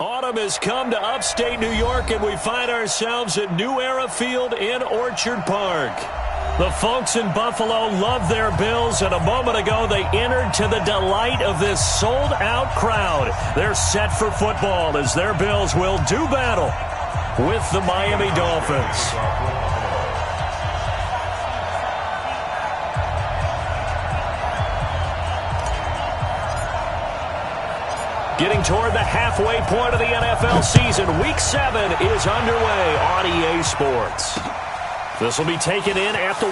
Autumn has come to upstate New York, and we find ourselves at New Era Field in Orchard Park. The folks in Buffalo love their Bills, and a moment ago they entered to the delight of this sold-out crowd. They're set for football as their Bills will do battle with the Miami Dolphins. Getting toward the halfway point of the NFL season, Week 7 is underway on EA Sports. This will be taken in at the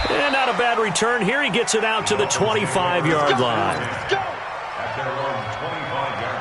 1. And not a bad return here. He gets it out to the 25-yard line. At their own 25-yard line.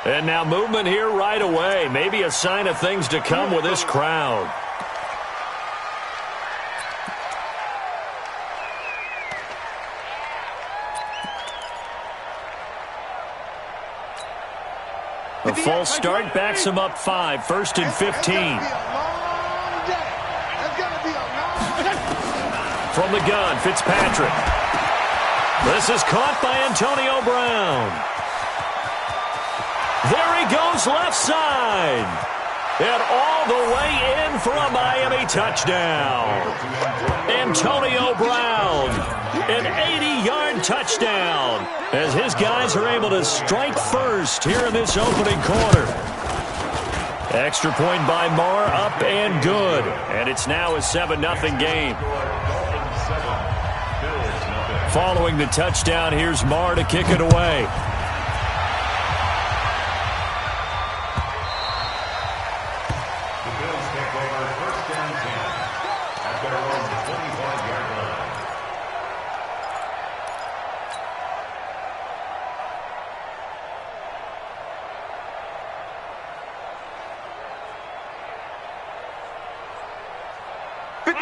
And now movement here right away. Maybe a sign of things to come with this crowd. A false start backs him up 5, 1st and 15. From the gun, Fitzpatrick. This is caught by Antonio Brown. There he goes left side. And all the way in for a Miami touchdown. Antonio Brown, an 80-yard touchdown, as his guys are able to strike first here in this opening quarter. Extra point by Marr, up and good. And it's now a 7-0 game. Following the touchdown, here's Marr to kick it away.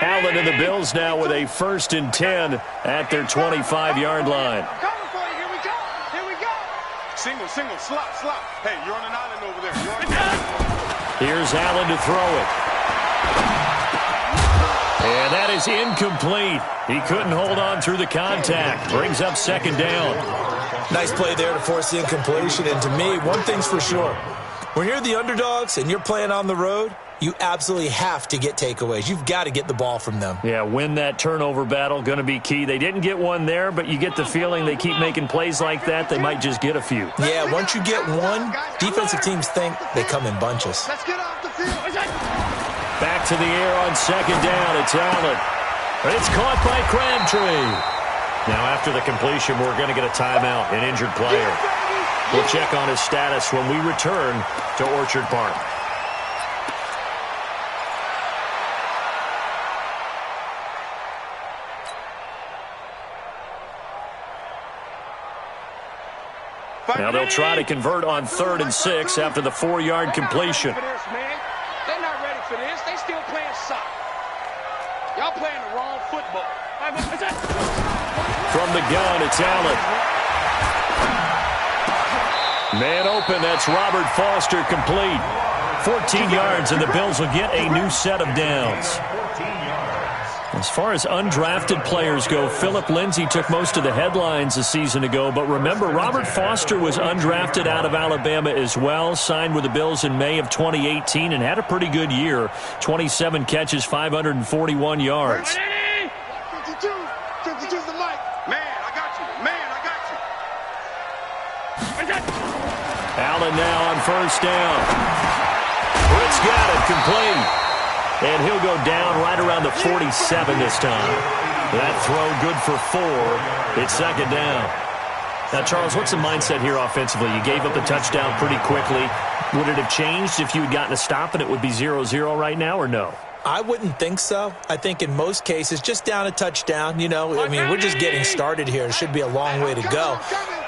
Allen and the Bills now with a 1st and 10 at their 25-yard line. Coming for you. Here we go. Here we go. Single, slot. Hey, you're on an island over there. Here's Allen to throw it. And that is incomplete. He couldn't hold on through the contact. Brings up 2nd down. Nice play there to force the incompletion. And to me, one thing's for sure. When you're the underdogs and you're playing on the road, you absolutely have to get takeaways. You've got to get the ball from them. Yeah, win that turnover battle, going to be key. They didn't get one there, but you get the feeling they keep making plays like that, they might just get a few. Yeah, once you get one, defensive teams think they come in bunches. Let's get off the field. Back to the air on 2nd down. It's Allen. It's caught by Crabtree. Now, after the completion, we're going to get a timeout, an injured player. We'll check on his status when we return to Orchard Park. Now they'll try to convert on 3rd and 6 after the 4-yard completion. They're not ready for this. They still playing soccer. Y'all playing the wrong football. From the gun, it's Allen. Man open, that's Robert Foster complete. 14 yards, and the Bills will get a new set of downs. As far as undrafted players go, Philip Lindsay took most of the headlines a season ago. But remember, Robert Foster was undrafted out of Alabama as well, signed with the Bills in May of 2018 and had a pretty good year. 27 catches, 541 yards. 52's the mic. Man, I got you. Allen now on 1st down. Fritz got it, complete. And he'll go down right around the 47 this time. That throw good for 4. It's 2nd down. Now, Charles, what's the mindset here offensively? You gave up the touchdown pretty quickly. Would it have changed if you had gotten a stop and it would be 0-0 right now, or no? I wouldn't think so. I think in most cases, just down a touchdown, you know, I mean, we're just getting started here. It should be a long way to go.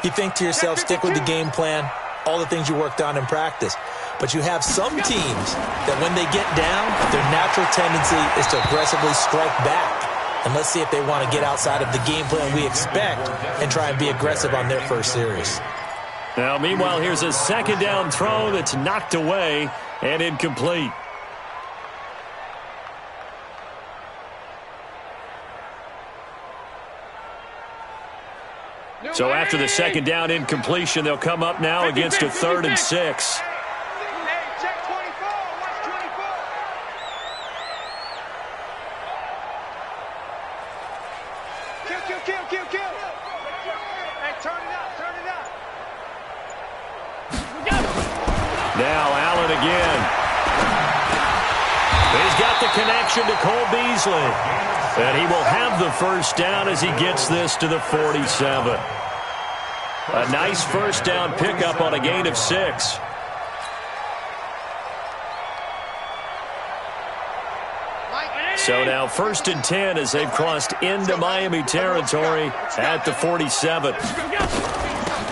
You think to yourself, stick with the game plan, all the things you worked on in practice. But you have some teams that when they get down, their natural tendency is to aggressively strike back. And let's see if they want to get outside of the game plan we expect and try and be aggressive on their first series. Now, meanwhile, here's a second down throw that's knocked away and incomplete. So after the second down incompletion, they'll come up now against a 3rd and 6. Now Allen again. He's got the connection to Cole Beasley. And he will have the first down as he gets this to the 47. A nice first down pickup on a gain of 6. So now 1st and 10 as they've crossed into Miami territory at the 47.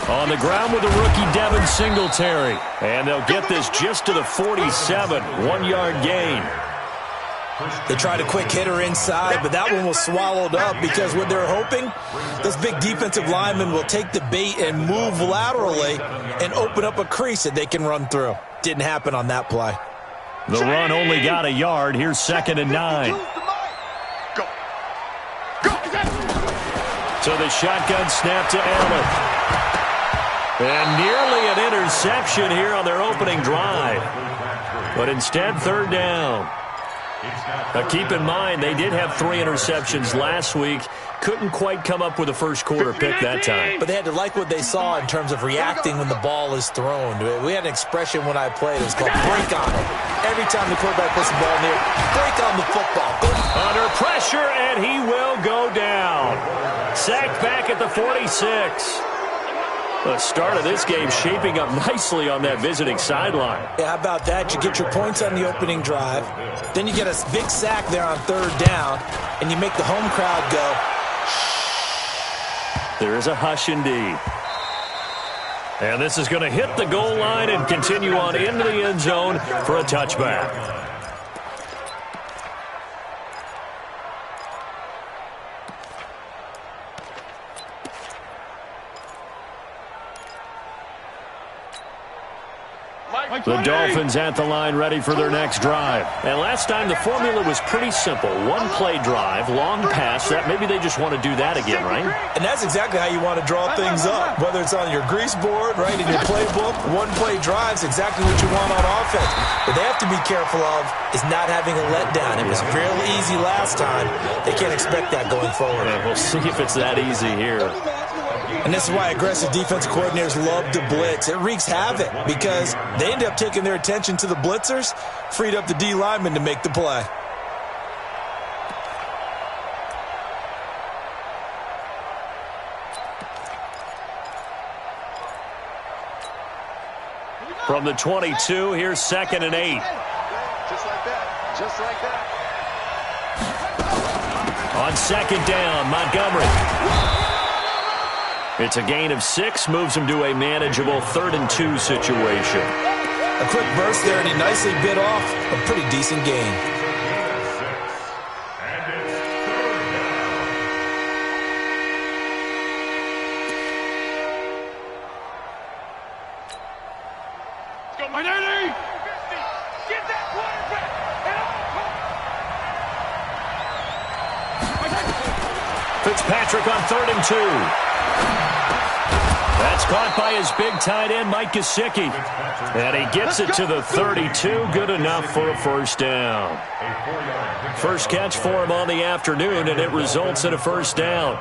On the ground with the rookie Devin Singletary. And they'll get this just to the 47. 1-yard gain. They tried a quick hitter inside, but that one was swallowed up because what they're hoping, those big defensive linemen will take the bait and move laterally and open up a crease that they can run through. Didn't happen on that play. The run only got a yard. Here's 2nd and 9. So the shotgun snap to Allen. And nearly an interception here on their opening drive. But instead, 3rd down. Now keep in mind, they did have 3 interceptions last week. Couldn't quite come up with a first quarter pick that time. But they had to like what they saw in terms of reacting when the ball is thrown. We had an expression when I played. It was called break on it. Every time the quarterback puts the ball near, break on the football. Under pressure, and he will go down. Sacked back at the 46. The start of this game shaping up nicely on that visiting sideline. Yeah, how about that? You get your points on the opening drive. Then you get a big sack there on 3rd down, and you make the home crowd go. There is a hush indeed. And this is going to hit the goal line and continue on into the end zone for a touchback. The Dolphins at the line ready for their next drive. And last time the formula was pretty simple. 1-play drive, long pass. That maybe they just want to do that again, right? And that's exactly how you want to draw things up. Whether it's on your grease board, right, in your playbook, 1-play drive's exactly what you want on offense. What they have to be careful of is not having a letdown. It was real easy last time. They can't expect that going forward. Yeah, we'll see if it's that easy here. And this is why aggressive defensive coordinators love to blitz. It wreaks havoc because they end up taking their attention to the blitzers, freed up the D lineman to make the play. From the 22, here's 2nd and 8. Just like that. Just like that. On 2nd down, Montgomery. It's a gain of 6, moves him to a manageable 3rd and 2 situation. A quick burst there, and he nicely bit off a pretty decent gain. Fitzpatrick on 3rd and 2. That's caught by his big tight end, Mike Gesicki. And he gets it to the 32. Good enough for a first down. First catch for him on the afternoon, and it results in a first down.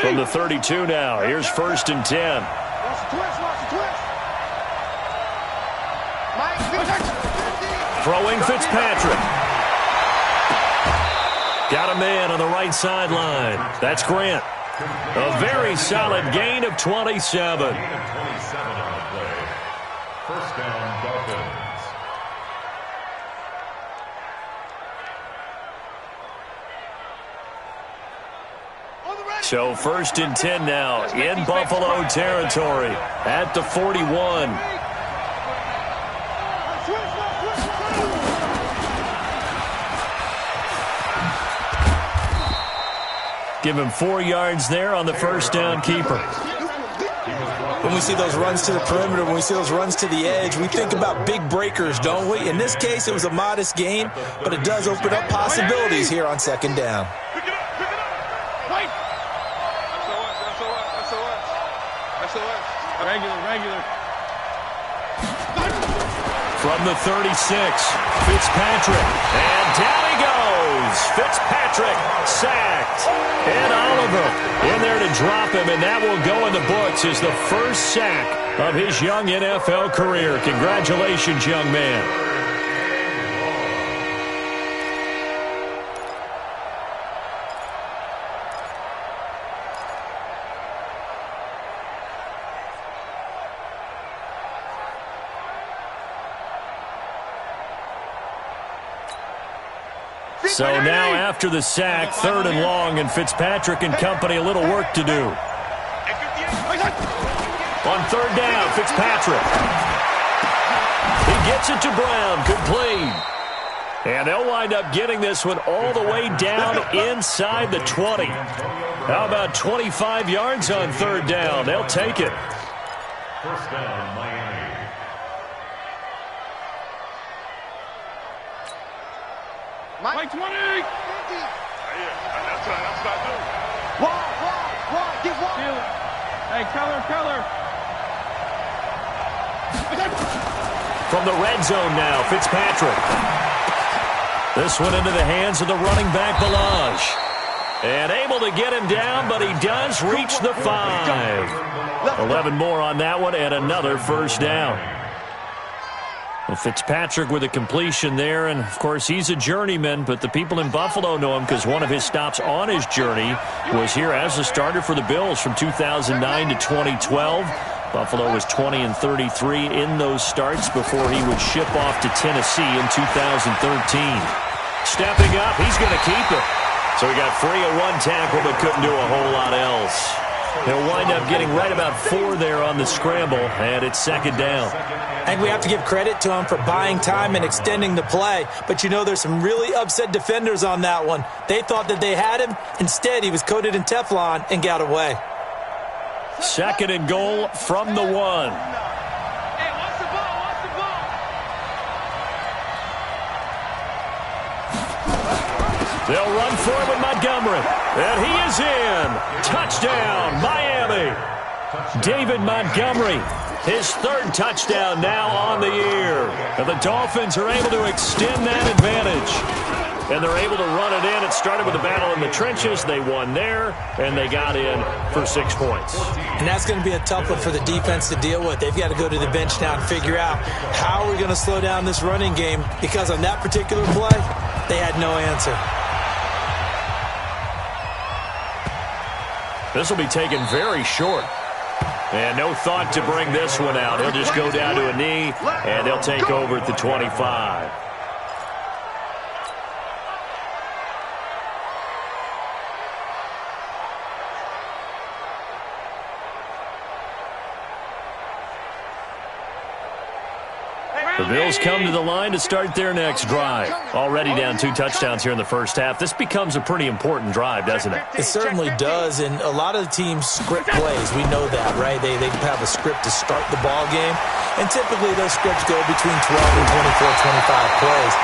From the 32 now, here's 1st and 10. Throwing Fitzpatrick. Got a man on the right sideline. That's Grant. A very solid gain of 27. First down, Dolphins. So 1st and 10 now in Buffalo territory at the 41. Give him 4 yards there on the first down keeper. When we see those runs to the perimeter, when we see those runs to the edge, we think about big breakers, don't we? In this case, it was a modest gain, but it does open up possibilities here on 2nd down. Regular. From the 36, Fitzpatrick, and down he goes. Fitzpatrick sacked, and Oliver in there to drop him, and that will go in the books as the first sack of his young NFL career. Congratulations, young man. So now after the sack, 3rd and long, and Fitzpatrick and company a little work to do. On 3rd down, Fitzpatrick. He gets it to Brown, complete. And they'll wind up getting this one all the way down inside the 20. How about 25 yards on 3rd down? They'll take it. 1st down, Miami. Mike 20. That's what I do. Wide, get wide. Hey, Keller. From the red zone now, Fitzpatrick. This one into the hands of the running back, Balaj. And able to get him down, but he does reach the 5. 11 more on that one, and another 1st down. Well, Fitzpatrick with a completion there, and of course he's a journeyman, but the people in Buffalo know him because one of his stops on his journey was here as a starter for the Bills from 2009 to 2012. Buffalo was 20-33 in those starts before he would ship off to Tennessee in 2013. Stepping up, he's going to keep it. So he got free of 1 tackle but couldn't do a whole lot else. He'll wind up getting right about 4 there on the scramble, and it's 2nd down. And we have to give credit to him for buying time and extending the play. But you know, there's some really upset defenders on that one. They thought that they had him. Instead, he was coated in Teflon and got away. 2nd and goal from the 1. Hey, watch the ball. They'll run for it with Montgomery. And he is in. Touchdown, Miami. David Montgomery. His 3rd touchdown now on the year. And the Dolphins are able to extend that advantage. And they're able to run it in. It started with a battle in the trenches. They won there, and they got in for 6 points. And that's going to be a tough one for the defense to deal with. They've got to go to the bench now and figure out how we're going to slow down this running game, because on that particular play, they had no answer. This will be taken very short. And no thought to bring this one out. He'll just go down to a knee, and they'll take over at the 25. The Bills come to the line to start their next drive. Already down 2 touchdowns here in the first half. This becomes a pretty important drive, doesn't it? It certainly does, and a lot of the teams script plays. We know that, right? They have a script to start the ball game, and typically those scripts go between 12 and 24, 25 plays.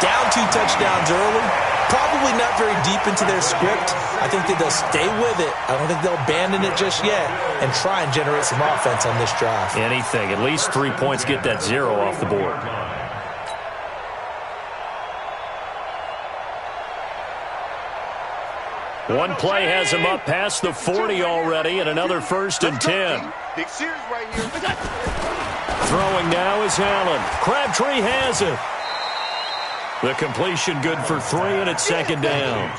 Down 2 touchdowns early, probably not very deep into their script. I think that they'll stay with it. I don't think they'll abandon it just yet and try and generate some offense on this drive. Anything. At least 3 points, get that 0 off the board. One play has him up past the 40 already, and another 1st and 10. Big series right here. Throwing now is Allen. Crabtree has it. The completion good for 3, and it's second down.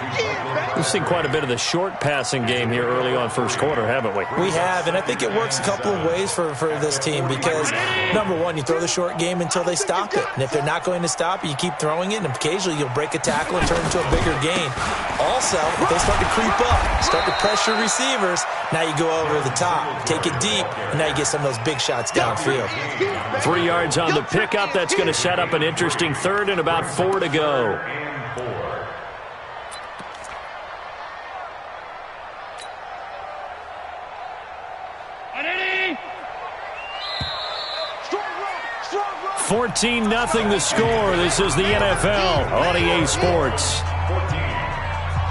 We've seen quite a bit of the short passing game here early on first quarter, haven't we? We have, and I think it works a couple of ways for this team because, number one, you throw the short game until they stop it. And if they're not going to stop it, you keep throwing it, and occasionally you'll break a tackle and turn it into a bigger gain. Also, if they start to creep up, start to pressure receivers, now you go over the top, take it deep, and now you get some of those big shots downfield. 3 yards on the pickup. That's going to set up an interesting third and about 4 to go. Strong run. 14-0 the score. This is the NFL on EA Sports. 14.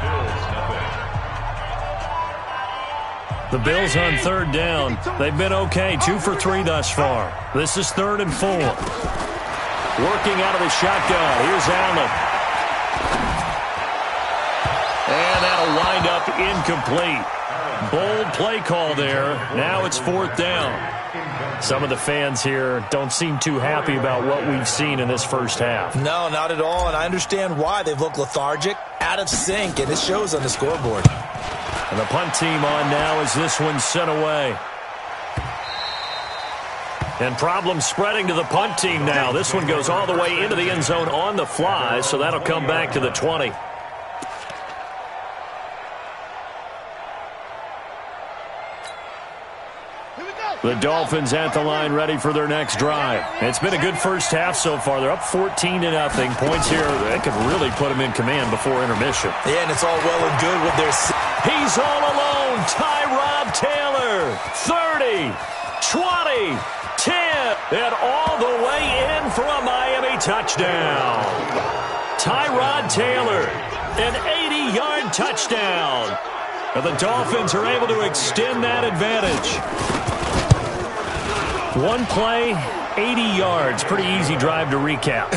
Bills nothing. The Bills on third down. They've been okay, 2 for 3 thus far. This is 3rd and 4. Working out of the shotgun. Here's Allen. And that'll wind up incomplete. Bold play call there. Now it's 4th down. Some of the fans here don't seem too happy about what we've seen in this first half. No, not at all, and I understand why. They've looked lethargic, out of sync, and it shows on the scoreboard. And the punt team on now as this one's sent away. And problems spreading to the punt team now. This one goes all the way into the end zone on the fly, so that'll come back to the 20. The Dolphins at the line ready for their next drive. It's been a good first half so far. They're up 14-0. Points here, they could really put them in command before intermission. Yeah, and it's all well and good with their... He's all alone. Tyrod Taylor. 30, 20, 10, and all the way in for a Miami touchdown. Tyrod Taylor, an 80-yard touchdown. And the Dolphins are able to extend that advantage. One play, 80 yards. Pretty easy drive to recap.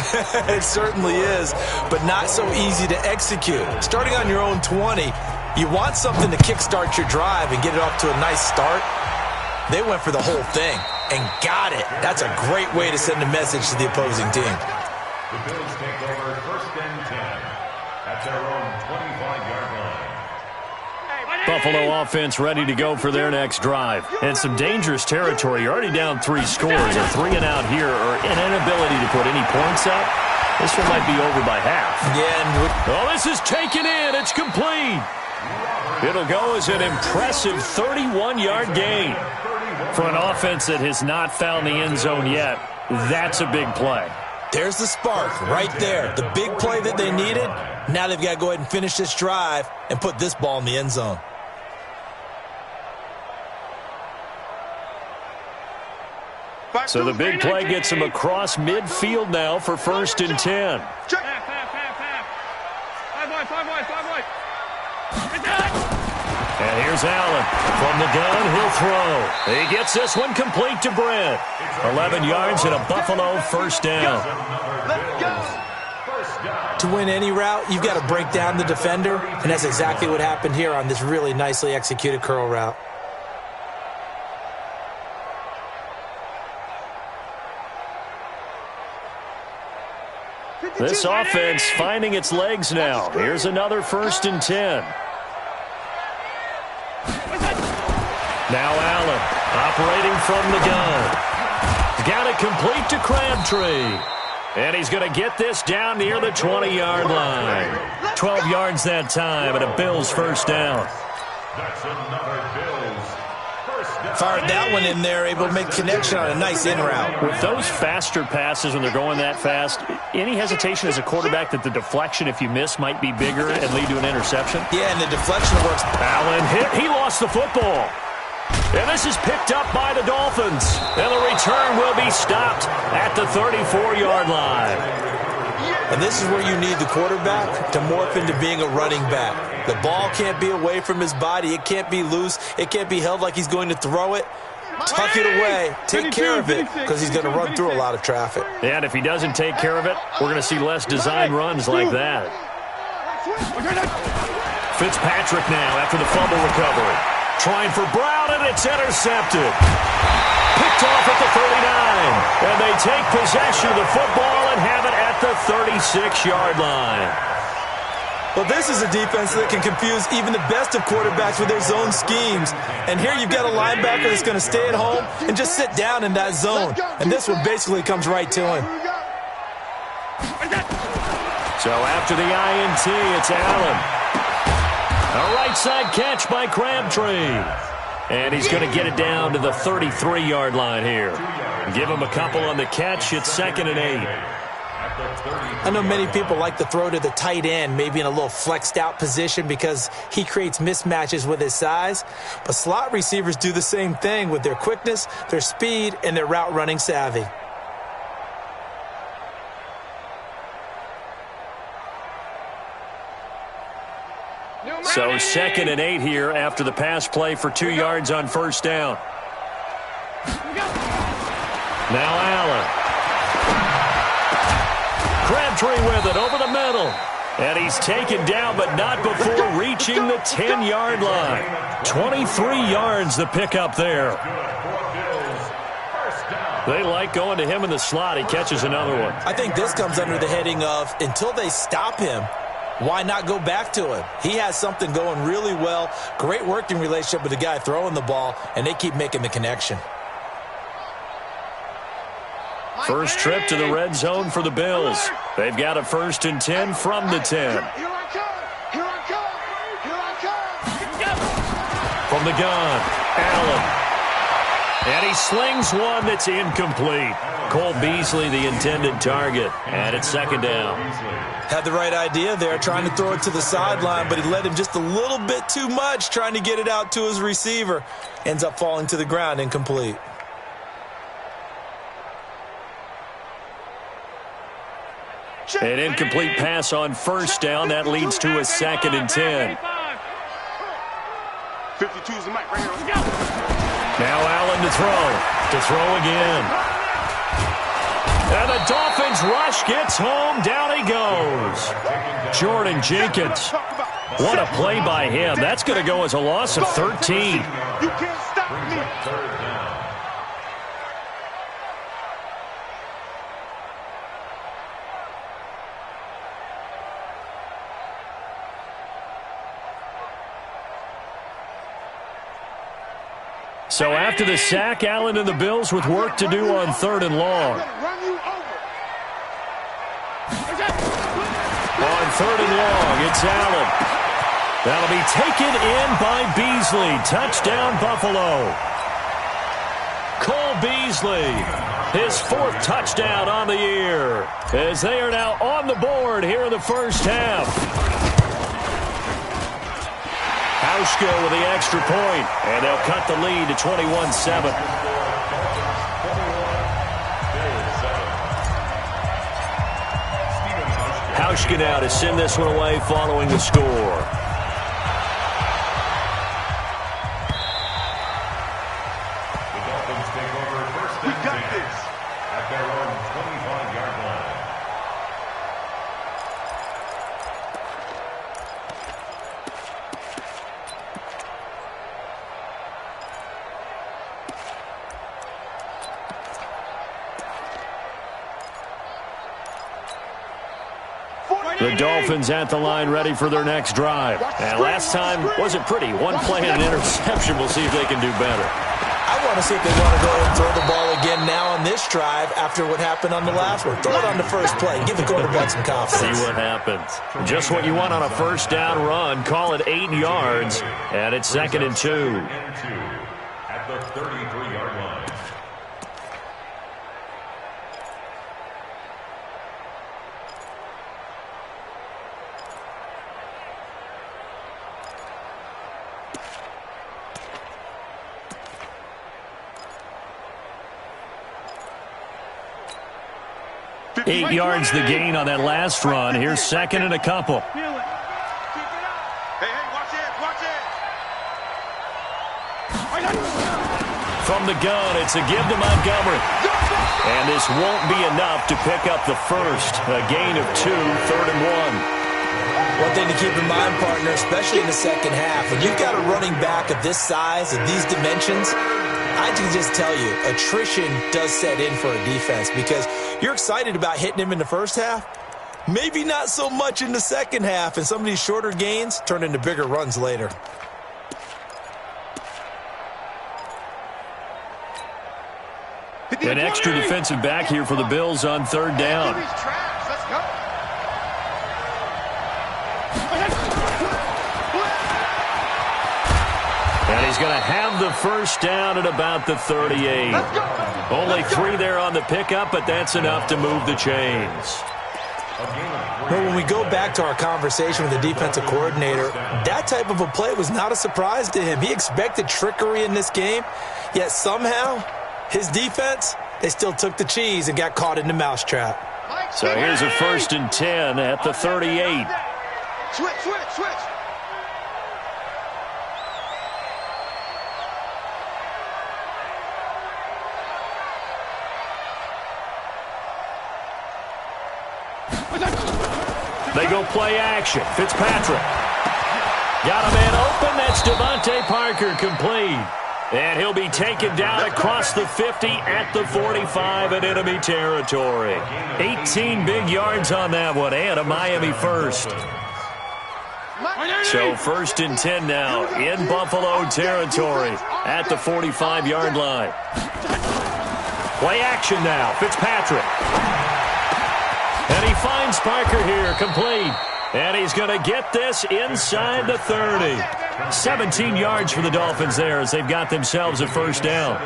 It certainly is, but not so easy to execute. Starting on your own 20, you want something to kickstart your drive and get it off to a nice start. They went for the whole thing and got it. That's a great way to send a message to the opposing team. The Bills take over 1st and 10 at their own 25-yard line. Buffalo offense ready to go for their next drive. And some dangerous territory. You're already down 3 scores. A 3 and out here or an inability to put any points up. This one might be over by half. Yeah. This is taken in. It's complete. It'll go as an impressive 31-yard gain. For an offense that has not found the end zone yet, that's a big play. There's the spark right there. The big play that they needed. Now they've got to go ahead and finish this drive and put this ball in the end zone. So the big play gets him across midfield now for 1st and 10. And here's Allen. From the gun, he'll throw. He gets this one complete to Brent. 11 yards and a Buffalo 1st down. To win any route, you've got to break down the defender, and that's exactly what happened here on this really nicely executed curl route. This offense finding its legs now. Here's another 1st and 10. Now Allen operating from the gun. Got it complete to Crabtree. And he's going to get this down near the 20-yard line. 12 yards that time and a Bills 1st down. That's another Bills 1st down. Fired that one in there, able to make connection on a nice in route. With those faster passes when they're going that fast, any hesitation as a quarterback that the deflection, if you miss, might be bigger and lead to an interception? Yeah, and the deflection works. Allen hit. He lost the football. And this is picked up by the Dolphins. And the return will be stopped at the 34-yard line. And this is where you need the quarterback to morph into being a running back. The ball can't be away from his body. It can't be loose. It can't be held like he's going to throw it. Tuck it away. Take care of it because he's going to run through a lot of traffic. And if he doesn't take care of it, we're going to see less design runs like that. Fitzpatrick now after the fumble recovery. Trying for Brown, and it's intercepted. picked off at the 39. And they take possession of the football and have it at the 36-yard line. Well, this is a defense that can confuse even the best of quarterbacks with their zone schemes. And here you've got a linebacker that's going to stay at home and just sit down in that zone. And this one basically comes right to him. So after the INT, it's Allen. A right side catch by Crabtree. And he's going to get it down to the 33-yard line here. Give him a couple on the catch. It's 2nd and 8. I know many people like to throw to the tight end, maybe in a little flexed out position because he creates mismatches with his size. But slot receivers do the same thing with their quickness, their speed, and their route running savvy. So 2nd and 8 here after the pass play for 2 yards on first down. Now Allen. Crabtree with it over the middle. And he's taken down, but not before reaching the 10-yard line. 23 yards the pickup there. They like going to him in the slot. He catches another one. I think this comes under the heading of until they stop him, why not go back to him? He has something going really well. Great working relationship with the guy throwing the ball, and they keep making the connection. First trip to the red zone for the Bills. They've got a 1st and 10 from the 10. Here I come. Here I come. Here I come. From the gun, Allen. And he slings one that's incomplete. Cole Beasley, the intended target. And it's 2nd down. Had the right idea there, trying to throw it to the sideline, but he led him just a little bit too much, trying to get it out to his receiver. Ends up falling to the ground, incomplete. An incomplete pass on first down. That leads to a 2nd and 10. 52's the mic right here. Now Allen to throw. To throw again. And the Dolphins rush gets home. Down he goes. Jordan Jenkins. What a play by him. That's going to go as a loss of 13. You can't stop me. So after the sack, Allen and the Bills with work to do on 3rd and long. On 3rd and long, it's Allen. That'll be taken in by Beasley. Touchdown, Buffalo. Cole Beasley, his 4th touchdown on the year, as they are now on the board here in the first half. Hauschka with the extra point, and they'll cut the lead to 21-7. Hauschka now to send this one away following the score. The Dolphins take over 1st and 10 at their own 25-yard line. The Dolphins at the line ready for their next drive. And last time wasn't pretty. One play and an interception. We'll see if they can do better. I want to see if they want to go and throw the ball again now on this drive after what happened on the last one. Throw it on the first play. Give the quarterback some confidence. See what happens. Just what you want on a first down run. Call it 8 yards. And it's 2nd and 2. At the 33-yard line. Eight yards the gain on that last run. Here's 2nd and a couple. Hey, watch it, watch it. From the gun, it's a give to Montgomery. And this won't be enough to pick up the first. A gain of 2, 3rd and 1. One thing to keep in mind, partner, especially in the second half, when you've got a running back of this size, of these dimensions, I can just tell you, attrition does set in for a defense because you're excited about hitting him in the first half. Maybe not so much in the second half, and some of these shorter gains turn into bigger runs later. An extra defensive back here for the Bills on third down. And he's going to have the first down at about the 38. Only 3 there on the pickup, but that's enough to move the chains. Well, when we go back to our conversation with the defensive coordinator, that type of a play was not a surprise to him. He expected trickery in this game, yet somehow his defense, they still took the cheese and got caught in the mousetrap. So here's a 1st and 10 at the 38. Switch. They go play action. Fitzpatrick. Got a man open. That's Devontae Parker complete. And he'll be taken down across the 50 at the 45 in enemy territory. 18 big yards on that one and a Miami first. So 1st and 10 now in Buffalo territory at the 45-yard line. Play action now. Fitzpatrick. And he finds Parker here, complete. And he's going to get this inside the 30. 17 yards for the Dolphins there as they've got themselves a first down.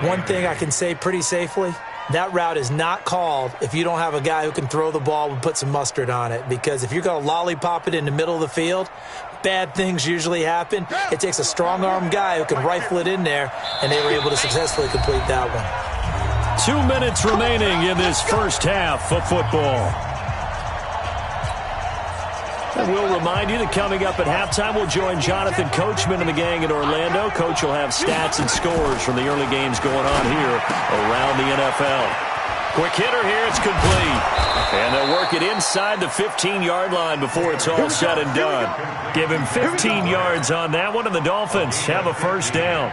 One thing I can say pretty safely, that route is not called if you don't have a guy who can throw the ball and put some mustard on it. Because if you're going to lollipop it in the middle of the field, bad things usually happen. It takes a strong-arm guy who can rifle it in there, and they were able to successfully complete that one. 2 minutes remaining in this first half of football. And we'll remind you that coming up at halftime, we'll join Jonathan Coachman and the gang in Orlando. Coach will have stats and scores from the early games going on here around the NFL. Quick hitter here, it's complete. And they'll work it inside the 15-yard line before it's all said and done. Give him 15 yards on that one, and the Dolphins have a first down.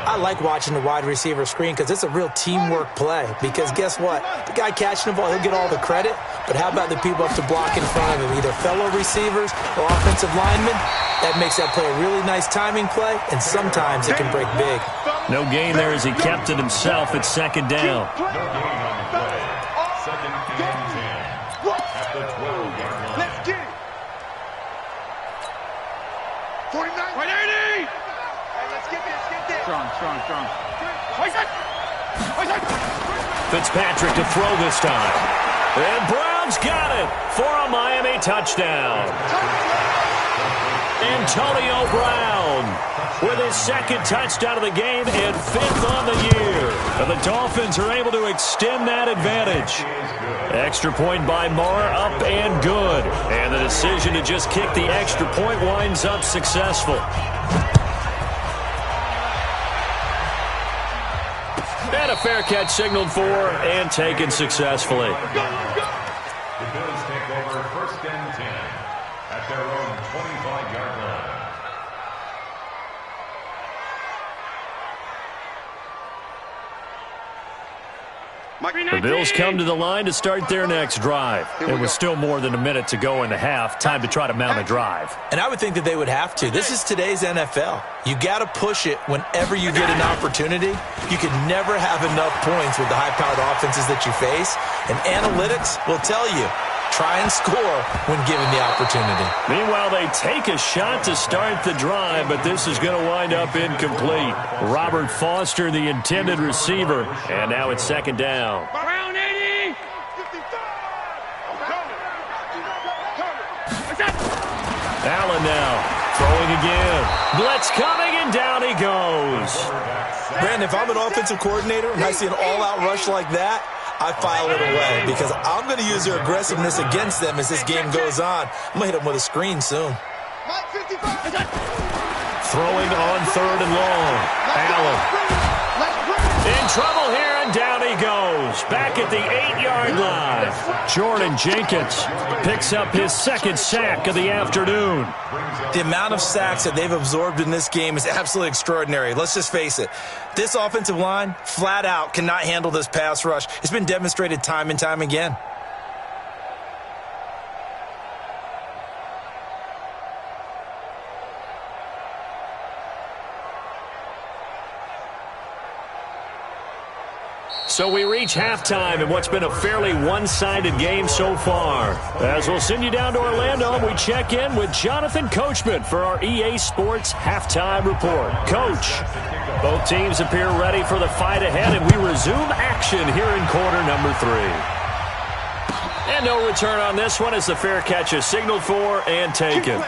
I like watching the wide receiver screen because it's a real teamwork play. Because guess what? The guy catching the ball, he'll get all the credit. But how about the people up to block in front of him? Either fellow receivers or offensive linemen. That makes that play a really nice timing play, and sometimes it can break big. No gain there as he kept it himself at second down. Second and 10 at the 12-yard line. Let's get it. 49. 180. Let's get this. Strong. Fitzpatrick to throw this time. And Brown's got it for a Miami touchdown. Antonio Brown with his second touchdown of the game and 5th on the year. And the Dolphins are able to extend that advantage. Extra point by Marr, up and good. And the decision to just kick the extra point winds up successful. And a fair catch signaled for and taken successfully. The Bills take over 1st and 10 at their own 25-yard line. The Bills come to the line to start their next drive. It was still more than a minute to go in the half. Time to try to mount a drive. And I would think that they would have to. This is today's NFL. You got to push it whenever you get an opportunity. You can never have enough points with the high-powered offenses that you face. And analytics will tell you, try and score when given the opportunity. Meanwhile, they take a shot to start the drive, but this is going to wind up incomplete. Robert Foster, the intended receiver, and now it's second down. Brown 80. Allen now throwing again. Blitz coming, and down he goes. Brandon, if I'm an offensive coordinator and I see an all-out rush like that, I file it away because I'm going to use their aggressiveness against them as this game goes on. I'm going to hit them with a screen soon. Throwing on 3rd and long. Allen. in trouble here, and down he goes. Back at the 8-yard line. Jordan Jenkins picks up his second sack of the afternoon. The amount of sacks that they've absorbed in this game is absolutely extraordinary. Let's just face it. This offensive line, flat out, cannot handle this pass rush. It's been demonstrated time and time again. So we reach halftime in what's been a fairly one-sided game so far. As we'll send you down to Orlando, we check in with Jonathan Coachman for our EA Sports Halftime Report. Coach, both teams appear ready for the fight ahead, and we resume action here in quarter number 3. And no return on this one as the fair catch is signaled for and taken.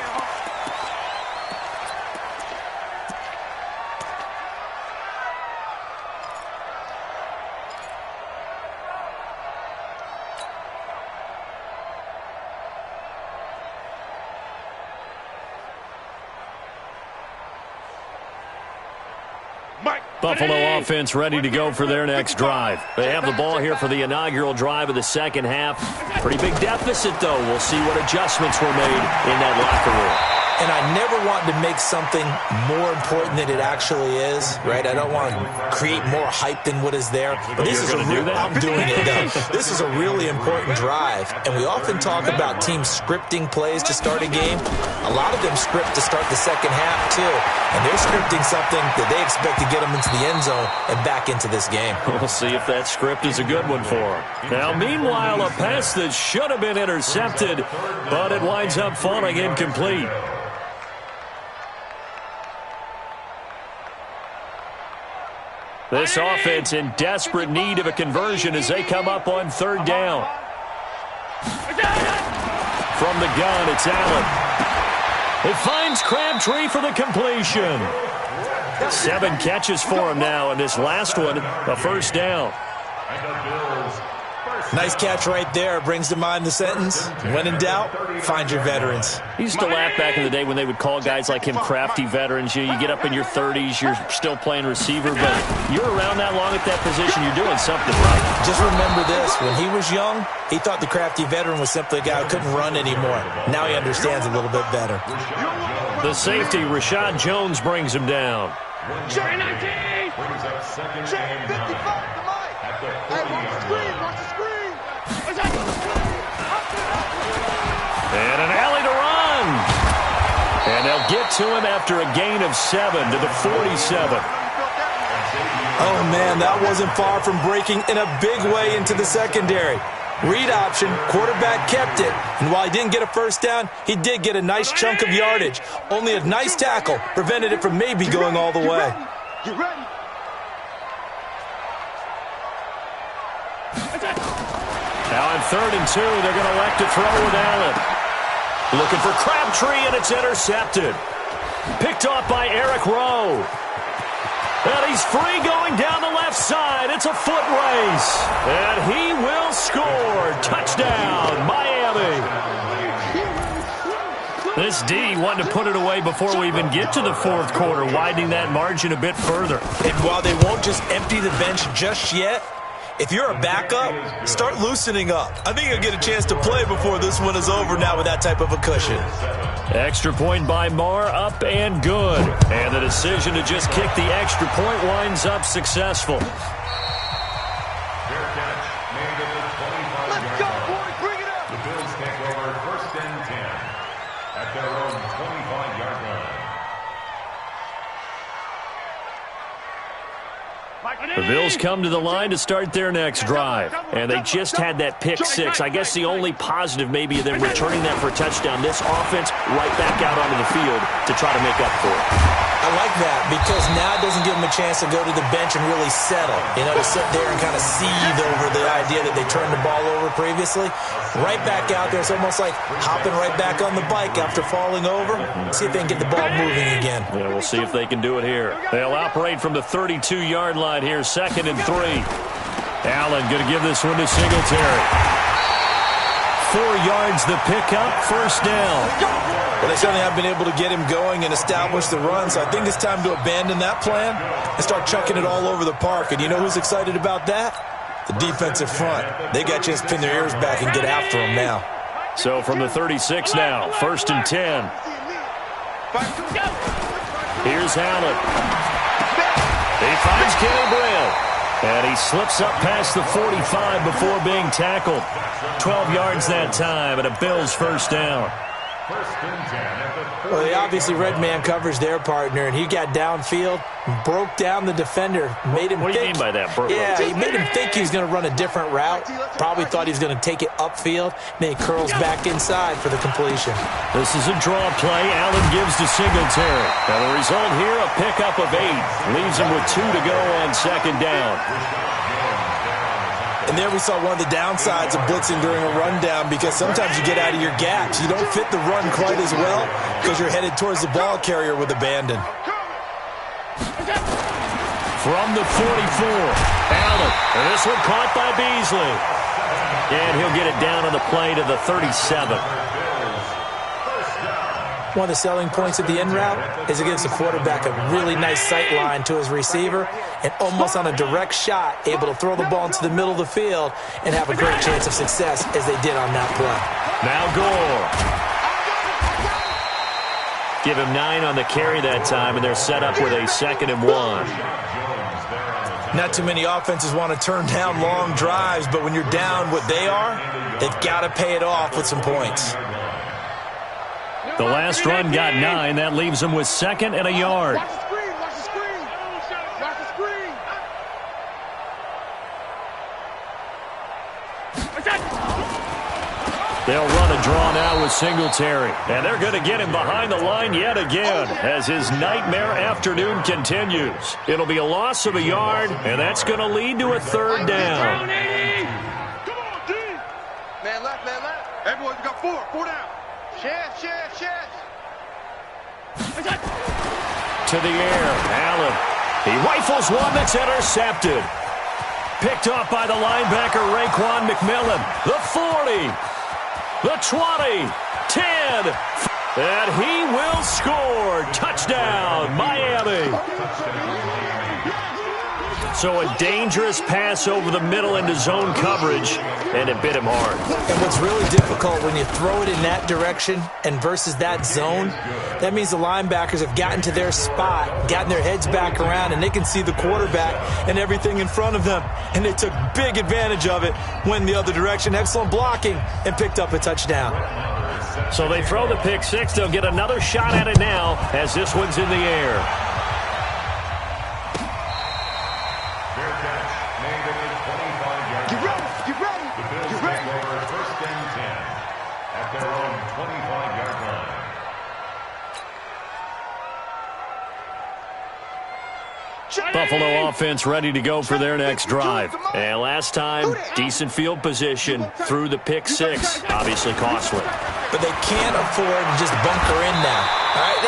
Buffalo offense ready to go for their next drive. They have the ball here for the inaugural drive of the second half. Pretty big deficit, though. We'll see what adjustments were made in that locker room. And I never want to make something more important than it actually is, right? I don't want to create more hype than what is there. But this is I'm doing it, though. This is a really important drive. And we often talk about teams scripting plays to start a game. A lot of them script to start the second half, too. And they're scripting something that they expect to get them into the end zone and back into this game. We'll see if that script is a good one for them. Now, meanwhile, a pass that should have been intercepted, but it winds up falling incomplete. This offense in desperate need of a conversion as they come up on third down. From the gun, it's Allen. It finds Crabtree for the completion. 7 catches for him now, and this last one, a first down. Nice catch right there. Brings to mind the sentence, when in doubt, find your veterans. I used to laugh back in the day when they would call guys like him crafty veterans. You get up in your 30s, you're still playing receiver, but you're around that long at that position, you're doing something right. Just remember this. When he was young, he thought the crafty veteran was simply a guy who couldn't run anymore. Now he understands a little bit better. The safety, Rashad Jones, brings him down. Check 19! Check 55 to Mike! Hey, watch the screen! Watch the screen! And an alley to run. And they'll get to him after a gain of 7 to the 47. Oh, man, that wasn't far from breaking in a big way into the secondary. Read option, quarterback kept it. And while he didn't get a first down, he did get a nice chunk of yardage. Only a nice tackle prevented it from maybe going all the way. You ready? Now on 3rd and 2, they're going to elect to throw with Allen. Looking for Crabtree, and it's intercepted. Picked off by Eric Rowe. And he's free going down the left side. It's a foot race. And he will score. Touchdown, Miami. This D wanted to put it away before we even get to the fourth quarter, widening that margin a bit further. And while they won't just empty the bench just yet, if you're a backup, start loosening up. I think you'll get a chance to play before this one is over now with that type of a cushion. Extra point by Marr, up and good. And the decision to just kick the extra point winds up successful. Fair catch made at the 25-yard Go, line. boy, bring it up! The Bills take over 1st and 10 at their own 25-yard line. The Bills come to the line to start their next drive. And they just had that pick 6. I guess the only positive maybe of them returning that for a touchdown. This offense right back out onto the field to try to make up for it. I like that because now it doesn't give them a chance to go to the bench and really settle. You know, to sit there and kind of seethe over the idea that they turned the ball over previously. Right back out there. It's almost like hopping right back on the bike after falling over. See if they can get the ball moving again. Yeah, we'll see if they can do it here. They'll operate from the 32-yard line here, 2nd and 3. Allen going to give this one to Singletary. 4 yards the pickup, first down. Well, they certainly have been able to get him going and establish the run, so I think it's time to abandon that plan and start chucking it all over the park. And you know who's excited about that? The defensive front. They got a chance to pin their ears back and get after him now. So from the 36 now, 1st and 10. Here's Allen. He finds Kenny Britt. And he slips up past the 45 before being tackled. 12 yards that time, and a Bills first down. Well, they obviously red man covers their partner, and he got downfield, broke down the defender, made him What do you mean by that, Burrow? Yeah, he made him think he was going to run a different route. Probably thought he was going to take it upfield. Then he curls back inside for the completion. This is a draw play. Allen gives to Singletary. Now the result here, a pickup of 8. Leaves him with 2 to go on 2nd down. And there we saw one of the downsides of blitzing during a rundown, because sometimes you get out of your gaps. You don't fit the run quite as well because you're headed towards the ball carrier with abandon. From the 44, Allen. And this one caught by Beasley. And he'll get it down on the play to the 37. One of the selling points of the in route is it gives the quarterback a really nice sight line to his receiver, and almost on a direct shot, able to throw the ball into the middle of the field and have a great chance of success as they did on that play. Now Gore. Give him 9 on the carry that time, and they're set up with a 2nd and 1. Not too many offenses want to turn down long drives, but when you're down what they are, they've got to pay it off with some points. The last run got 9. That leaves him with 2nd and a yard. Watch the screen, watch the screen. Watch the screen. They'll run a draw now with Singletary. And they're going to get him behind the line yet again as his nightmare afternoon continues. It'll be a loss of a yard, and that's going to lead to a 3rd down. Come on, D. Man left, man left. Everyone, you got 4 down. Chef. To the air, Allen. He rifles one that's intercepted. Picked off by the linebacker, Raekwon McMillan. The 40, the 20, 10, and he will score. Touchdown, Miami. So a dangerous pass over the middle into zone coverage, and it bit him hard. And what's really difficult when you throw it in that direction and versus that zone, that means the linebackers have gotten to their spot, gotten their heads back around, and they can see the quarterback and everything in front of them. And they took big advantage of it, went the other direction, excellent blocking, and picked up a touchdown. So they throw the pick 6. They'll get another shot at it now as this one's in the air. Buffalo offense ready to go for their next drive. And last time, decent field position through the pick 6. Obviously costly. But they can't afford to just bunker in now. All right?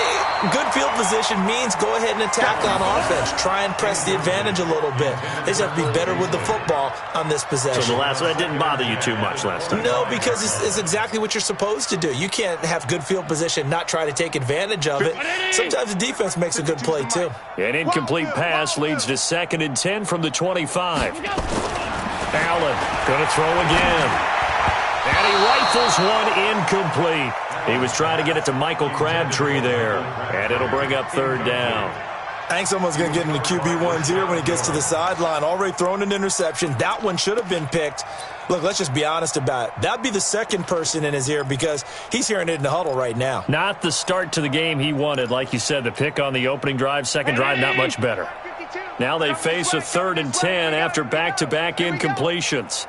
Good field position means go ahead and attack on offense. Try and press the advantage a little bit. They just have to be better with the football on this possession. So that didn't bother you too much last time? No, because it's exactly what you're supposed to do. You can't have good field position, not try to take advantage of it. Sometimes the defense makes a good play, too. An incomplete pass leads to 2nd and 10 from the 25. Allen going to throw again. And he rifles one incomplete. He was trying to get it to Michael Crabtree there. And it'll bring up 3rd down. I think someone's going to get into QB1's ear when he gets to the sideline. Already thrown an interception. That one should have been picked. Look, let's just be honest about it. That'd be the second person in his ear because he's hearing it in the huddle right now. Not the start to the game he wanted. Like you said, the pick on the opening drive, 2nd drive, not much better. Now they face a 3rd and 10 after back-to-back incompletions.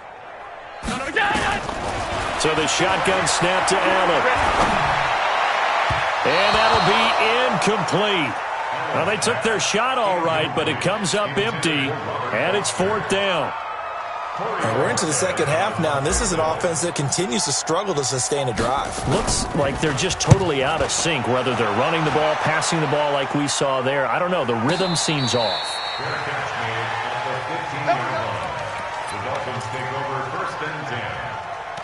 So the shotgun snap to Allen. And that'll be incomplete. Well, they took their shot all right, but it comes up empty, and it's 4th down. And we're into the second half now, and this is an offense that continues to struggle to sustain a drive. Looks like they're just totally out of sync, whether they're running the ball, passing the ball like we saw there. I don't know. The rhythm seems off.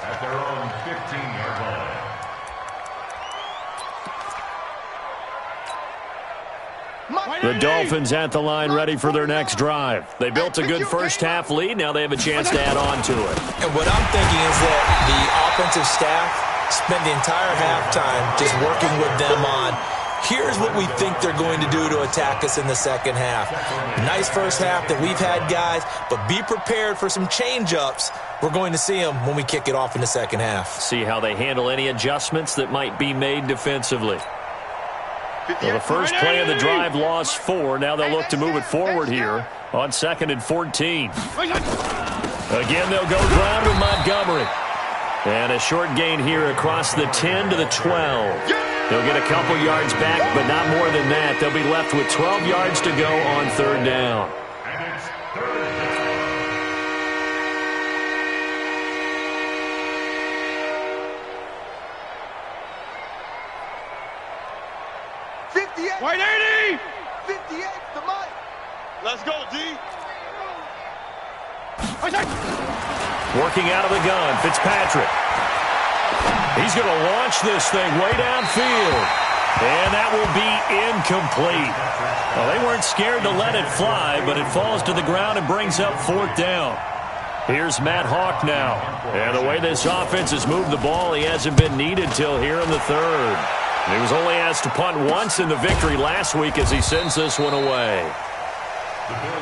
at their own 15-yard line. The Dolphins at the line ready for their next drive. They built a good first-half lead. Now they have a chance to add on to it. And what I'm thinking is that the offensive staff spent the entire halftime just working with them on, here's what we think they're going to do to attack us in the second half. Nice first half that we've had, guys, but be prepared for some change-ups. We're going to see them when we kick it off in the second half. See how they handle any adjustments that might be made defensively. Well, the first play of the drive lost 4. Now they'll look to move it forward here on 2nd and 14. Again, they'll go ground with Montgomery. And a short gain here across the 10 to the 12. They'll get a couple yards back, but not more than that. They'll be left with 12 yards to go on 3rd down. And it's 3rd down. White 80! 58 to Mike. Let's go, D. Working out of the gun, Fitzpatrick. He's going to launch this thing way downfield. And that will be incomplete. Well, they weren't scared to let it fly, but it falls to the ground and brings up 4th down. Here's Matt Hawk now. And the way this offense has moved the ball, he hasn't been needed till here in the 3rd. He was only asked to punt once in the victory last week as he sends this one away.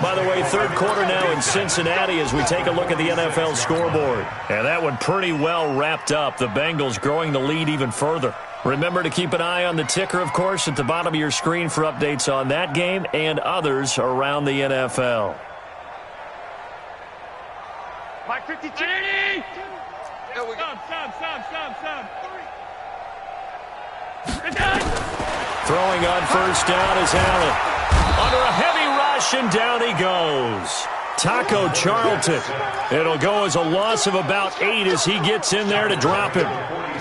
By the way, 3rd quarter now in Cincinnati as we take a look at the NFL scoreboard. And that one pretty well wrapped up. The Bengals growing the lead even further. Remember to keep an eye on the ticker, of course, at the bottom of your screen for updates on that game and others around the NFL. Mike 52. There we go. Stop. Throwing on 1st down is Allen. Under a heavy rush, and down he goes. Taco Charlton. It'll go as a loss of about 8 as he gets in there to drop him.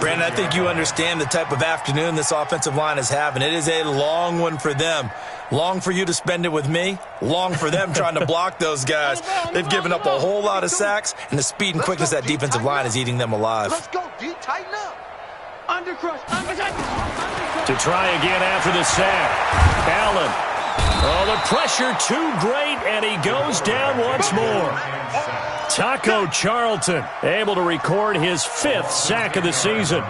Brandon, I think you understand the type of afternoon this offensive line is having. It is a long one for them. Long for you to spend it with me. Long for them trying to block those guys. They've given up a whole lot of sacks, and the speed and quickness of that defensive line is eating them alive. Let's go, D. Tighten up. Undercrush. To try again after the sack. Allen. Oh, the pressure too great, and he goes down once more. Taco Charlton able to record his 5th sack of the season.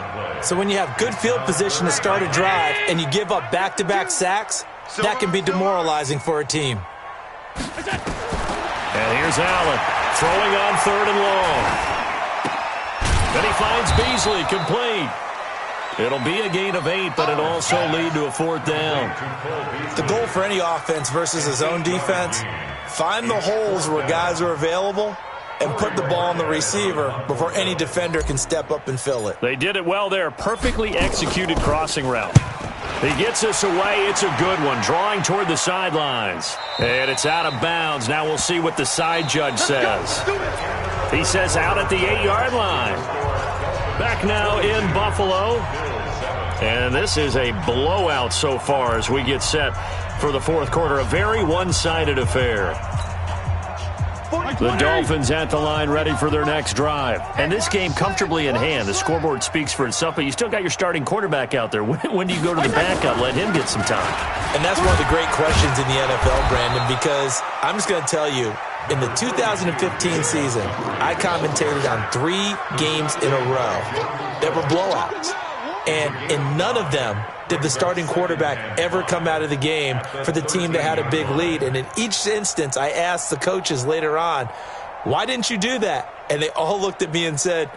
So when you have good field position to start a drive and you give up back-to-back sacks, that can be demoralizing for a team. And here's Allen throwing on 3rd and long. Then he finds Beasley complete. It'll be a gain of 8, but it'll also lead to a 4th down. The goal for any offense versus his own defense, find the holes where guys are available and put the ball on the receiver before any defender can step up and fill it. They did it well there. Perfectly executed crossing route. He gets us away. It's a good one. Drawing toward the sidelines. And it's out of bounds. Now we'll see what the side judge says. He says out at the 8-yard line. Back now in Buffalo. And this is a blowout so far as we get set for the 4th quarter. A very one-sided affair. The Dolphins at the line ready for their next drive. And this game comfortably in hand. The scoreboard speaks for itself, but you still got your starting quarterback out there. When do you go to the backup? Let him get some time. And that's one of the great questions in the NFL, Brandon, because I'm just going to tell you, in the 2015 season, I commentated on 3 games in a row that were blowouts. And in none of them did the starting quarterback ever come out of the game for the team that had a big lead. And in each instance, I asked the coaches later on, why didn't you do that? And they all looked at me and said,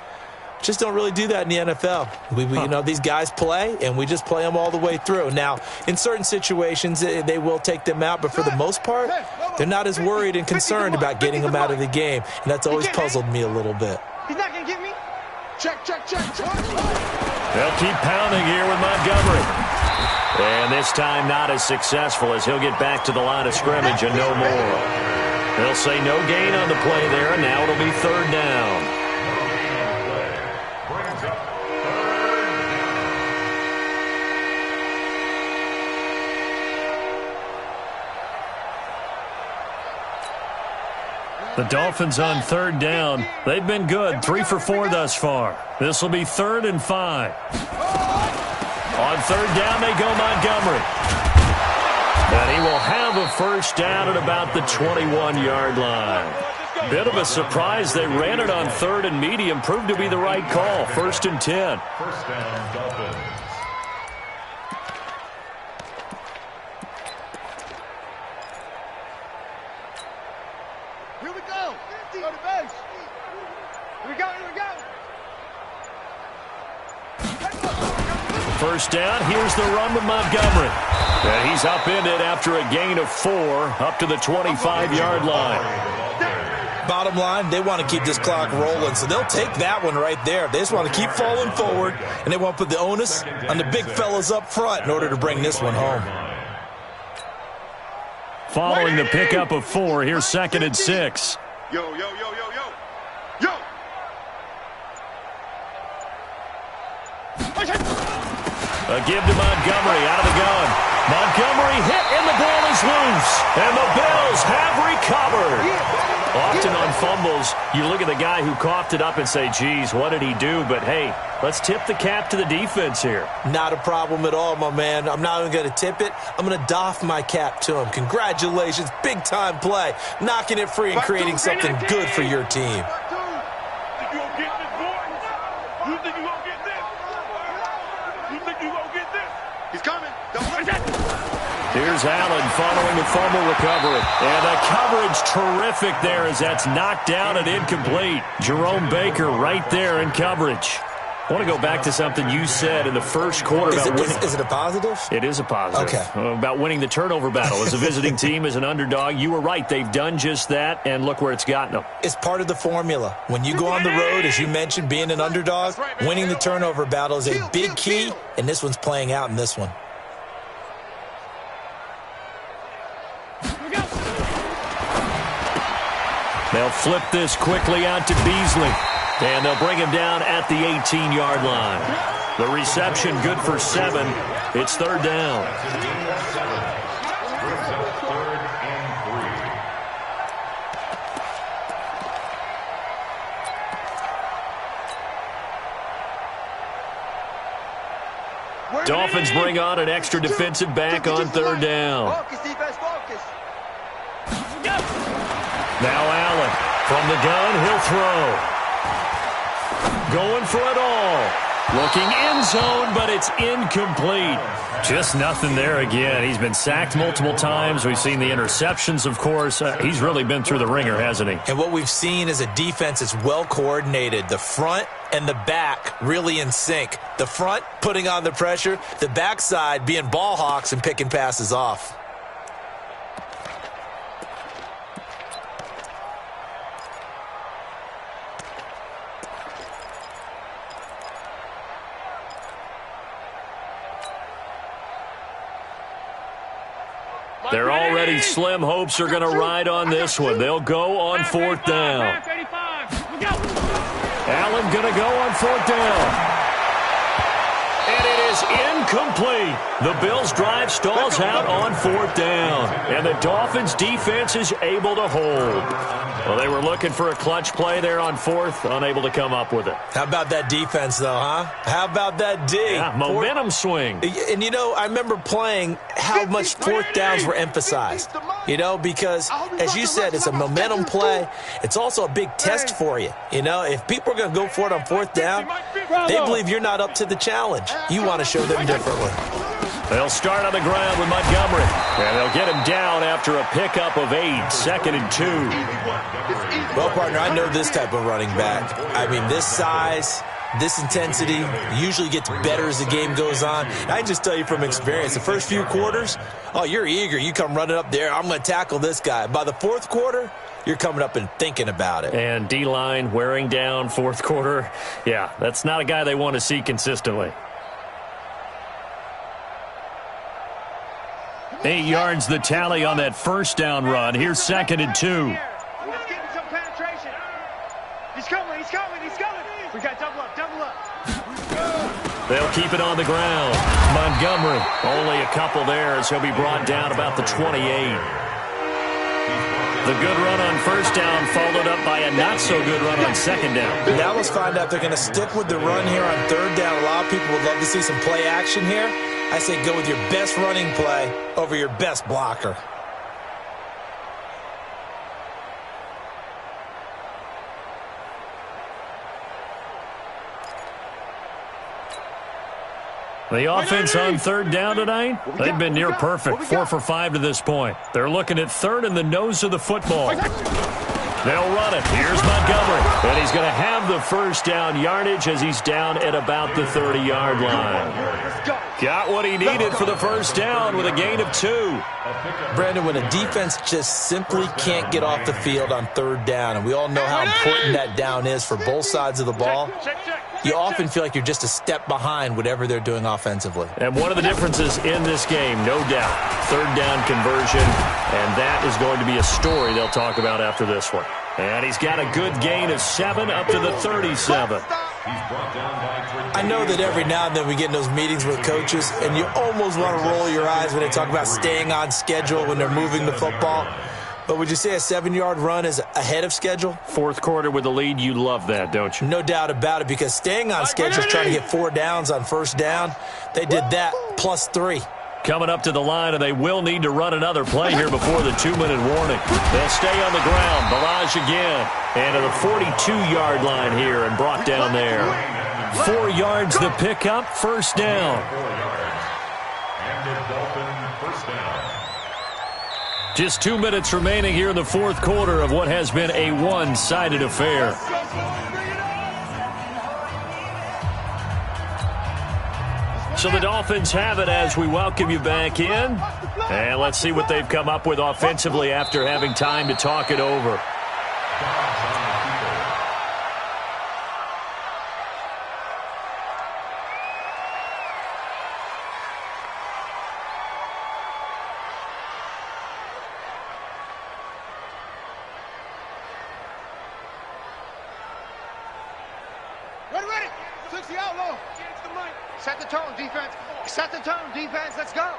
just don't really do that in the NFL. You know, these guys play, and we just play them all the way through. Now, in certain situations, they will take them out, but for the most part, they're not as worried and concerned about getting them out of the game. And that's always puzzled me a little bit. He's not going to get me. Check. They'll keep pounding here with Montgomery. And this time not as successful as he'll get back to the line of scrimmage and no more. They'll say no gain on the play there, and now it'll be 3rd down. The Dolphins on third down. They've been good, 3 for 4 thus far. This will be 3rd and 5. On third down, they go Montgomery. And he will have a first down at about the 21-yard line. Bit of a surprise. They ran it on 3rd and medium. Proved to be the right call. 1st and 10. First down, Dolphins. Here we go. Go to base. Here we go. Here we go. First down. Here's the run with Montgomery. And he's upended after a gain of 4 up to the 25-yard line. Bottom line, they want to keep this clock rolling, so they'll take that one right there. They just want to keep falling forward, and they want to put the onus on the big fellas up front in order to bring this one home. Following the pickup of 4, here's 2nd and 6. Yo, yo, yo, yo, yo. Yo. A give to Montgomery out of the gun. Montgomery hit, and the ball is loose. And the Bills have recovered. Often on fumbles, you look at the guy who coughed it up and say, geez, what did he do? But, hey, let's tip the cap to the defense here. Not a problem at all, my man. I'm not even going to tip it. I'm going to doff my cap to him. Congratulations. Big-time play. Knocking it free and creating something good for your team. He's coming. Here's Allen following the fumble recovery. And the coverage terrific there as that's knocked down and incomplete. Jerome Baker right there in coverage. I want to go back to something you said in the first quarter about winning. Is it a positive? It is a positive. Okay. About winning the turnover battle as a visiting team, as an underdog. You were right. They've done just that, and look where it's gotten them. It's part of the formula. When you go on the road, as you mentioned, being an underdog, winning the turnover battle is a big key, and this one's playing out in this one. They'll flip this quickly out to Beasley. And they'll bring him down at the 18-yard line. The reception good for 7. It's 3rd down. Dolphins bring on an extra defensive back on 3rd down. Focus, defense, focus. Now Allen from the gun, he'll throw. Going for it all. Looking end zone, but it's incomplete. Just nothing there again. He's been sacked multiple times. We've seen the interceptions, of course. He's really been through the ringer, hasn't he? And what we've seen is a defense that's well coordinated. The front and the back really in sync. The front putting on the pressure. The backside being ball hawks and picking passes off. They're already slim hopes are going to ride on this one. They'll go on 4th down. Allen going to go on 4th down. And it is incomplete. The Bills' drive stalls out on 4th down. And the Dolphins' defense is able to hold. Well, they were looking for a clutch play there on 4th, unable to come up with it. How about that defense, though, huh? How about that D? Yeah, momentum swing. And, you know, I remember playing how much 4th downs were emphasized. You know, because, as you said, it's a momentum play. It's also a big test for you. You know, if people are going to go for it on 4th down, they believe you're not up to the challenge. You want to show them differently. They'll start on the ground with Montgomery. And they'll get him down after a pickup of 8, 2nd and 2. Well, partner, I know this type of running back. I mean, this size, this intensity usually gets better as the game goes on. I can just tell you from experience, the first few quarters, oh, you're eager. You come running up there, I'm going to tackle this guy. By the 4th quarter, you're coming up and thinking about it. And D-line wearing down 4th quarter. Yeah, that's not a guy they want to see consistently. 8 yards the tally on that first down run. Here's 2nd and 2. Let's get some penetration. He's coming, he's coming, he's coming. We got double up, double up. They'll keep it on the ground. Montgomery, only a couple there as he'll be brought down about the 28. The good run on first down followed up by a not-so-good run on second down. Now let's find out if they're going to stick with the run here on third down. A lot of people would love to see some play action here. I say go with your best running play over your best blocker. The offense on third down tonight, they've been near perfect, 4 for 5 to this point. They're looking at third in the nose of the football. They'll run it. Here's Montgomery. And he's going to have the first down yardage as he's down at about the 30-yard line. Got what he needed for the first down with a gain of 2. Brandon, when a defense just simply can't get off the field on third down, and we all know how important that down is for both sides of the ball, you often feel like you're just a step behind whatever they're doing offensively. And one of the differences in this game, no doubt, third down conversion, and that is going to be a story they'll talk about after this one. And he's got a good gain of 7 up to the 37. I know that every now and then we get in those meetings with coaches, and you almost want to roll your eyes when they talk about staying on schedule when they're moving the football. But would you say a 7-yard run is ahead of schedule? Fourth quarter with the lead, you love that, don't you? No doubt about it, because staying on schedule is trying to get 4 downs on first down. They did that plus 3. Coming up to the line, and they will need to run another play here before the 2-minute warning. They'll stay on the ground. Balaj again. And to the 42-yard line here and brought down there. 4 yards the pickup, first down. And the Dolphin first down. Just 2 minutes remaining here in the fourth quarter of what has been a one-sided affair. So the Dolphins have it as we welcome you back in. And let's see what they've come up with offensively after having time to talk it over. Ready. 60 out low. Set the tone, defense. Set the tone, defense. Let's go.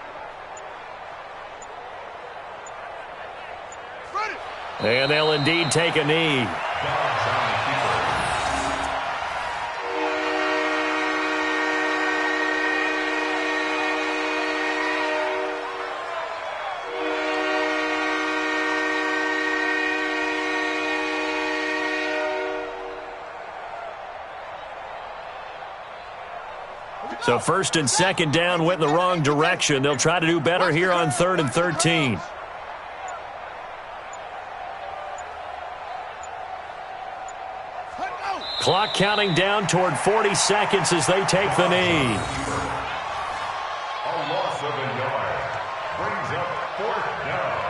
Ready. And they'll indeed take a knee. So first and second down went in the wrong direction. They'll try to do better here on 3rd and 13. Clock counting down toward 40 seconds as they take the knee. A loss of a yard. Brings up 4th down.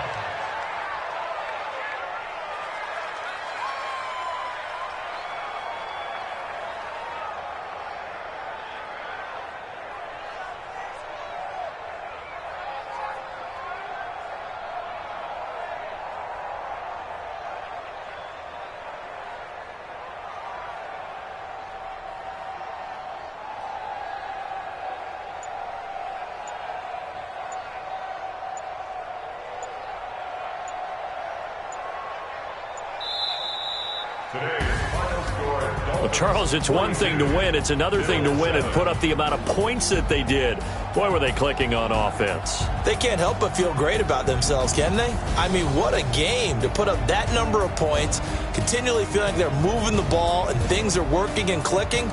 Well, Charles, it's one thing to win. It's another thing to win and put up the amount of points that they did. Boy, were they clicking on offense. They can't help but feel great about themselves, can they? I mean, what a game to put up that number of points, continually feeling like they're moving the ball and things are working and clicking.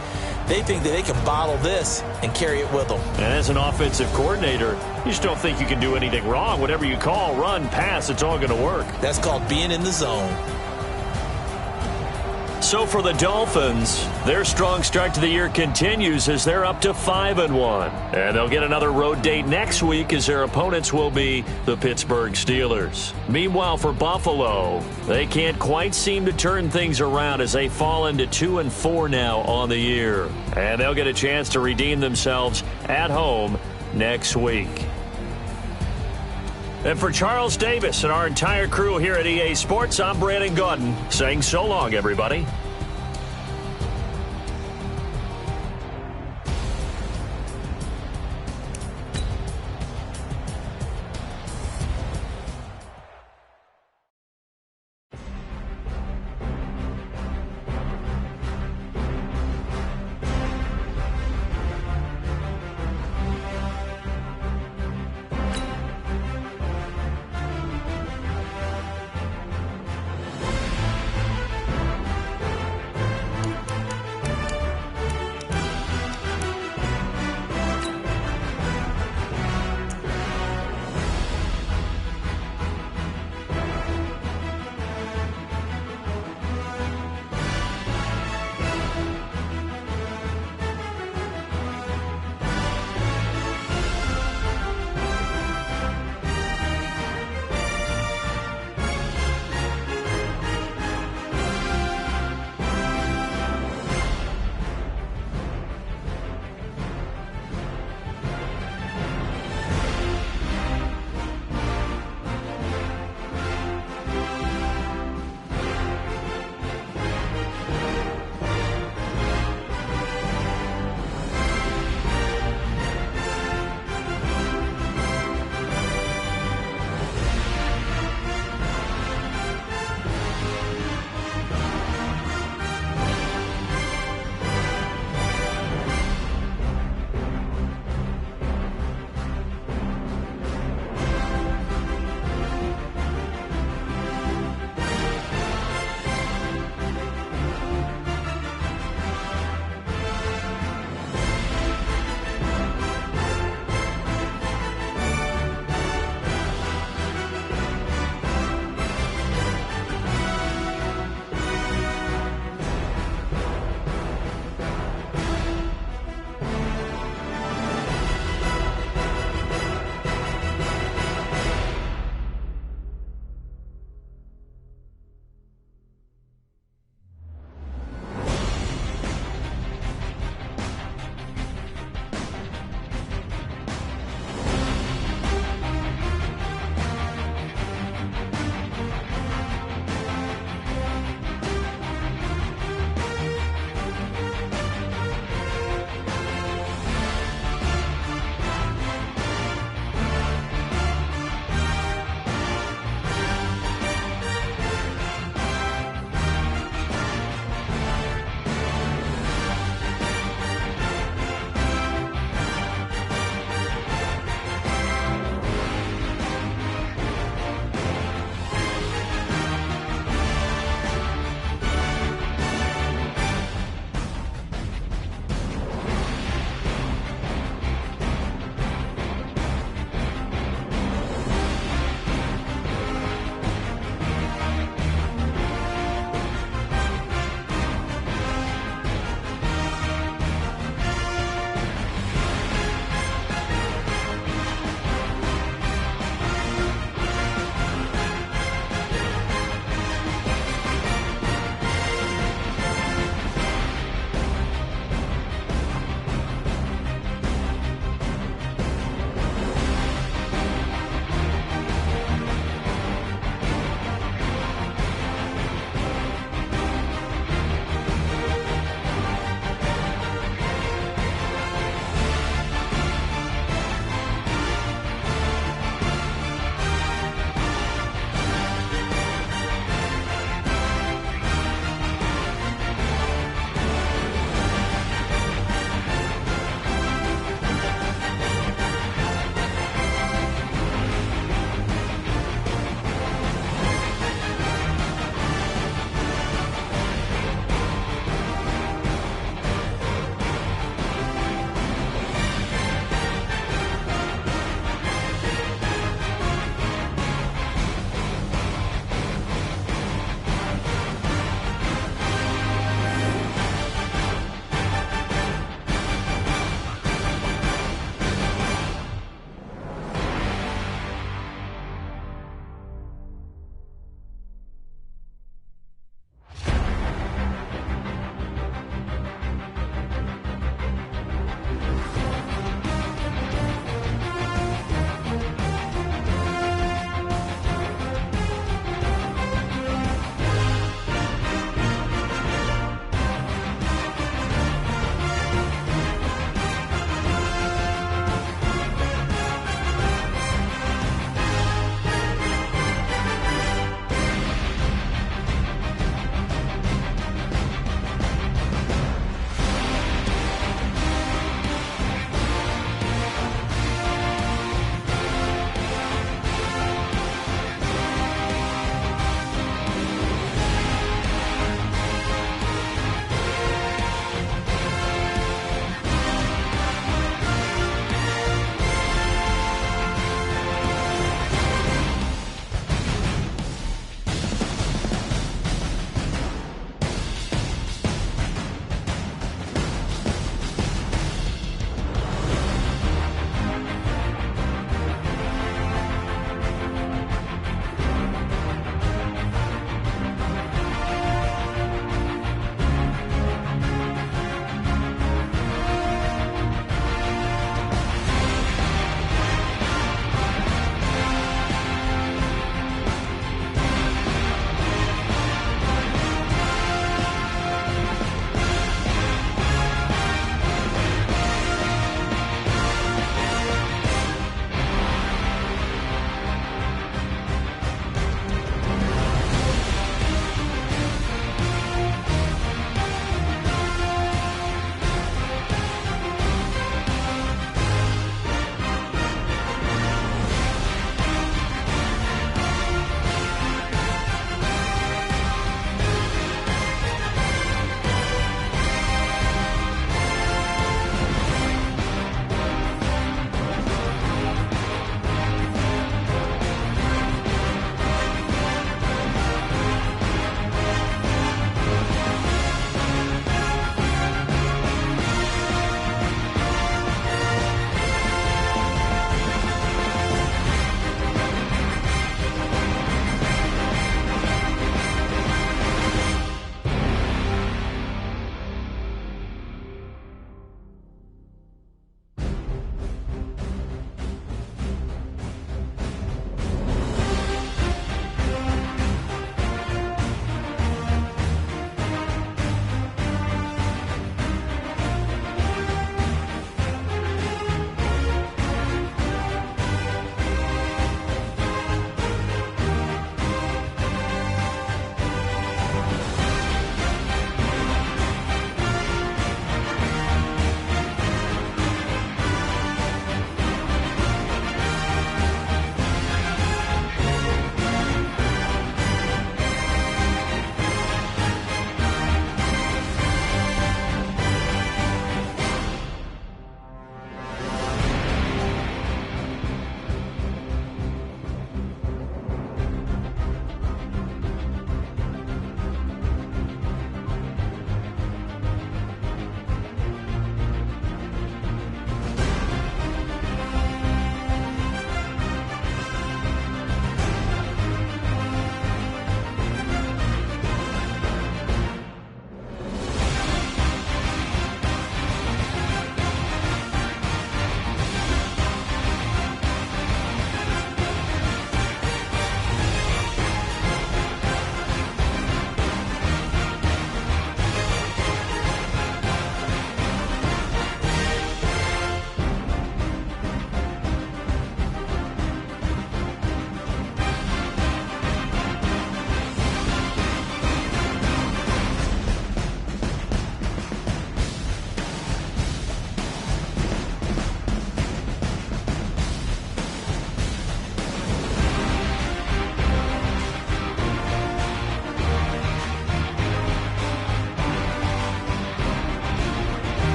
They think that they can bottle this and carry it with them. And as an offensive coordinator, you just don't think you can do anything wrong. Whatever you call, run, pass, it's all going to work. That's called being in the zone. So for the Dolphins, their strong start to the year continues as they're up to 5-1. And they'll get another road date next week as their opponents will be the Pittsburgh Steelers. Meanwhile, for Buffalo, they can't quite seem to turn things around as they fall into 2-4 now on the year. And they'll get a chance to redeem themselves at home next week. And for Charles Davis and our entire crew here at EA Sports, I'm Brandon Gaudin saying so long, everybody.